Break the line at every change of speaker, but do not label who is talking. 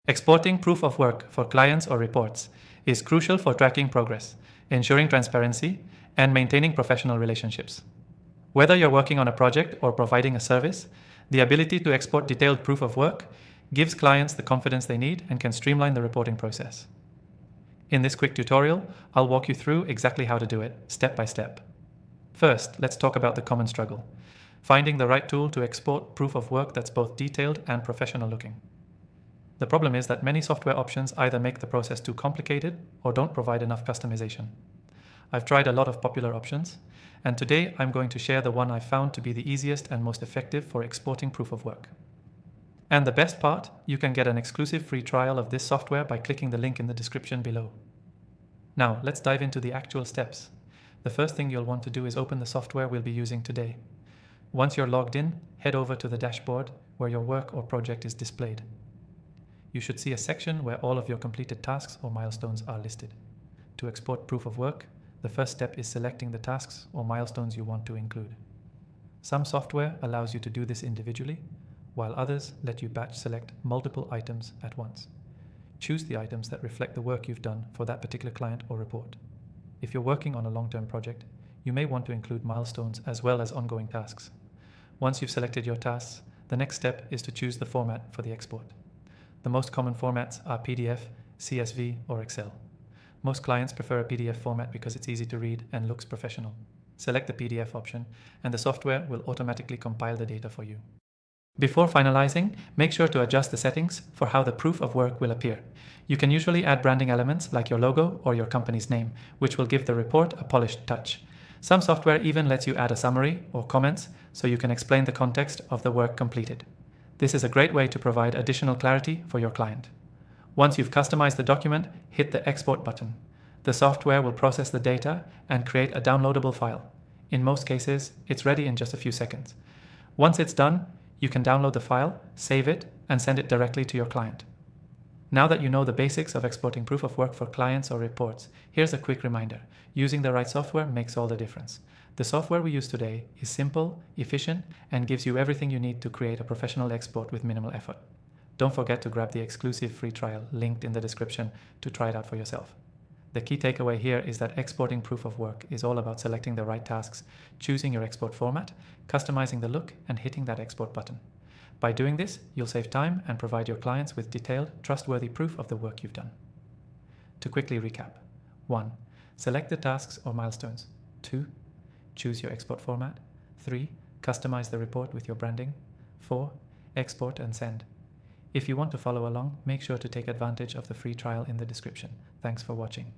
Exporting proof of work for clients or reports is crucial for tracking progress, ensuring transparency, and maintaining professional relationships. Whether you're working on a project or providing a service, the ability to export detailed proof of work gives clients the confidence they need and can streamline the reporting process. In this quick tutorial, I'll walk you through exactly how to do it, step by step. First, let's talk about the common struggle: finding the right tool to export proof of work that's both detailed and professional looking. The problem is that many software options either make the process too complicated or don't provide enough customization. I've tried a lot of popular options, and today I'm going to share the one I've found to be the easiest and most effective for exporting proof of work. And the best part, you can get an exclusive free trial of this software by clicking the link in the description below. Now, let's dive into the actual steps. The first thing you'll want to do is open the software we'll be using today. Once you're logged in, head over to the dashboard where your work or project is displayed. You should see a section where all of your completed tasks or milestones are listed. To export proof of work, the first step is selecting the tasks or milestones you want to include. Some software allows you to do this individually, while others let you batch select multiple items at once. Choose the items that reflect the work you've done for that particular client or report. If you're working on a long-term project, you may want to include milestones as well as ongoing tasks. Once you've selected your tasks, the next step is to choose the format for the export. The most common formats are PDF, CSV, or Excel. Most clients prefer a PDF format because it's easy to read and looks professional. Select the PDF option, and the software will automatically compile the data for you. Before finalizing, make sure to adjust the settings for how the proof of work will appear. You can usually add branding elements like your logo or your company's name, which will give the report a polished touch. Some software even lets you add a summary or comments so you can explain the context of the work completed. This is a great way to provide additional clarity for your client. Once you've customized the document, hit the Export button. The software will process the data and create a downloadable file. In most cases, it's ready in just a few seconds. Once it's done, you can download the file, save it, and send it directly to your client. Now that you know the basics of exporting proof of work for clients or reports, here's a quick reminder. Using the right software makes all the difference. The software we use today is simple, efficient, and gives you everything you need to create a professional export with minimal effort. Don't forget to grab the exclusive free trial linked in the description to try it out for yourself. The key takeaway here is that exporting proof of work is all about selecting the right tasks, choosing your export format, customizing the look, and hitting that export button. By doing this, you'll save time and provide your clients with detailed, trustworthy proof of the work you've done. To quickly recap: 1. Select the tasks or milestones. 2. Choose your export format. 3. Customize the report with your branding. 4. Export and send. If you want to follow along, make sure to take advantage of the free trial in the description. Thanks for watching.